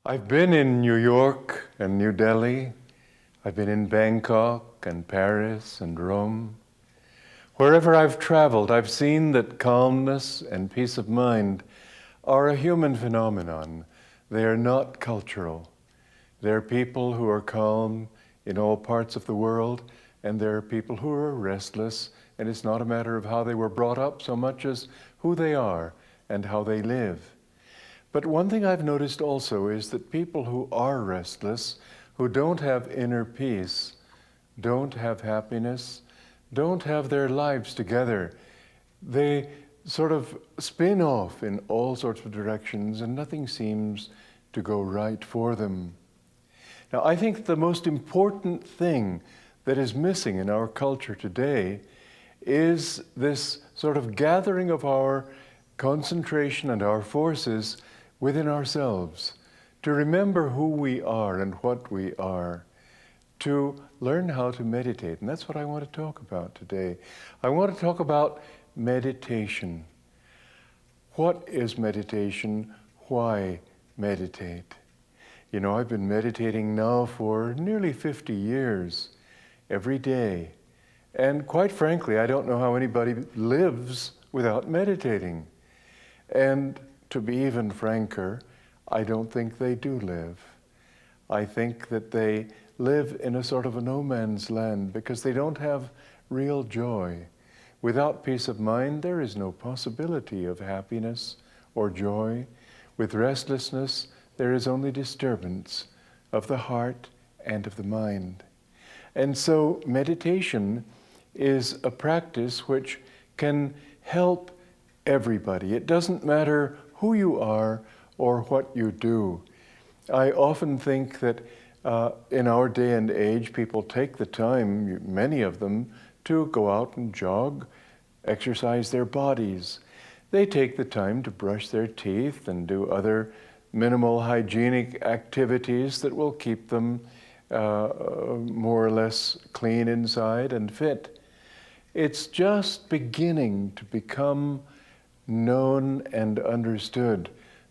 I've been in New York and New Delhi. I've been in Bangkok and Paris and Rome. Wherever I've traveled, I've seen that calmness and peace of mind are a human phenomenon. They are not cultural. There are people who are calm in all parts of the world, and there are people who are restless, and it's not a matter of how they were brought up so much as who they are and how they live. But one thing I've noticed also is that people who are restless, who don't have inner peace, don't have happiness, don't have their lives together, they sort of spin off in all sorts of directions and nothing seems to go right for them. Now, I think the most important thing that is missing in our culture today is this sort of gathering of our concentration and our forces within ourselves, to remember who we are and what we are, to learn how to meditate. And that's what I want to talk about today. I want to talk about meditation. What is meditation? Why meditate? You know, I've been meditating now for nearly 50 years, every day. And quite frankly, I don't know how anybody lives without meditating. And to be even franker, I don't think they do live. I think that they live in a sort of a no man's land because they don't have real joy. Without peace of mind, there is no possibility of happiness or joy. With restlessness, there is only disturbance of the heart and of the mind. And so meditation is a practice which can help everybody. It doesn't matter who you are or what you do. I often think that in our day and age, people take the time, many of them, to go out and jog, exercise their bodies. They take the time to brush their teeth and do other minimal hygienic activities that will keep them more or less clean inside and fit. It's just beginning to become known and understood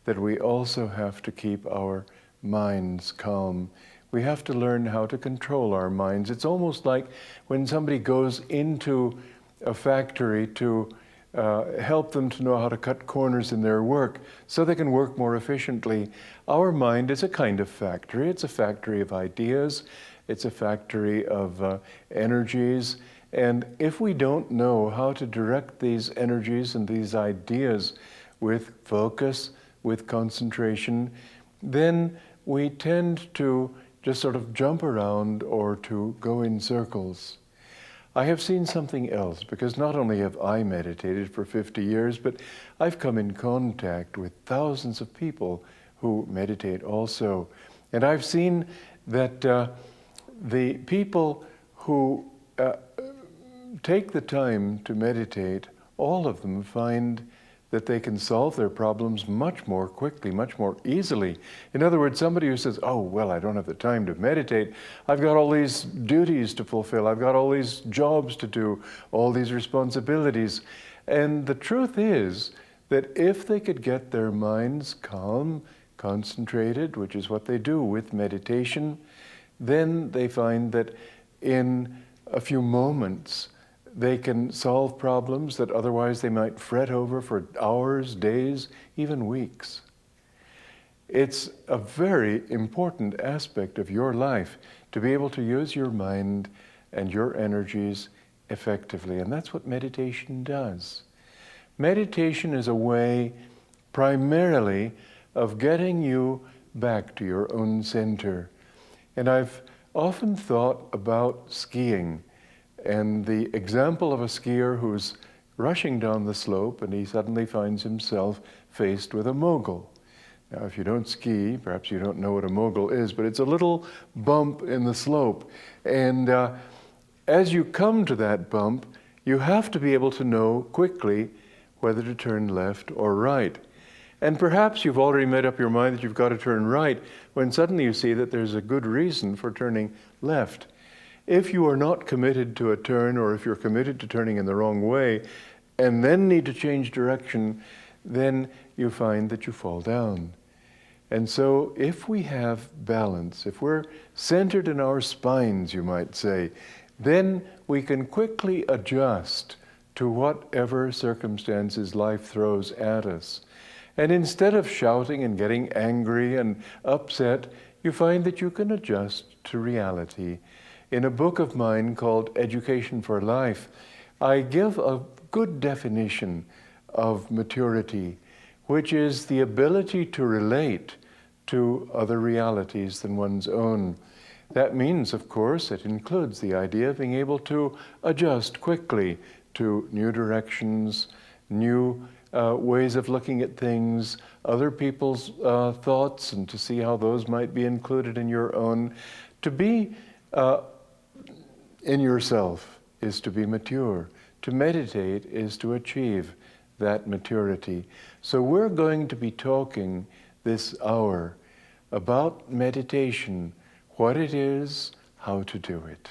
that we also have to keep our minds calm. We have to learn how to control our minds. It's almost like when somebody goes into a factory to help them to know how to cut corners in their work so they can work more efficiently. Our mind is a kind of factory. It's a factory of ideas. It's a factory of energies. And if we don't know how to direct these energies and these ideas with focus, with concentration, then we tend to just sort of jump around or to go in circles. I have seen something else, because not only have I meditated for 50 years, but I've come in contact with thousands of people who meditate also. And I've seen that the people who take the time to meditate, all of them find that they can solve their problems much more quickly, much more easily. In other words, somebody who says, oh, well, I don't have the time to meditate. I've got all these duties to fulfill. I've got all these jobs to do, all these responsibilities. And the truth is that if they could get their minds calm, concentrated, which is what they do with meditation, then they find that in a few moments, they can solve problems that otherwise they might fret over for hours, days, even weeks. It's a very important aspect of your life to be able to use your mind and your energies effectively, and that's what meditation does. Meditation is a way primarily of getting you back to your own center. And I've often thought about skiing and the example of a skier who's rushing down the slope and he suddenly finds himself faced with a mogul. Now, if you don't ski, perhaps you don't know what a mogul is, but it's a little bump in the slope. And as you come to that bump, you have to be able to know quickly whether to turn left or right. And perhaps you've already made up your mind that you've got to turn right when suddenly you see that there's a good reason for turning left. If you are not committed to a turn, or if you're committed to turning in the wrong way and then need to change direction, then you find that you fall down. And so if we have balance, if we're centered in our spines, you might say, then we can quickly adjust to whatever circumstances life throws at us. And instead of shouting and getting angry and upset, you find that you can adjust to reality. In a book of mine called Education for Life, I give a good definition of maturity, which is the ability to relate to other realities than one's own. That means, of course, it includes the idea of being able to adjust quickly to new directions, new ways of looking at things, other people's thoughts, and to see how those might be included in your own. To be in yourself is to be mature. To meditate is to achieve that maturity. So we're going to be talking this hour about meditation, what it is, how to do it.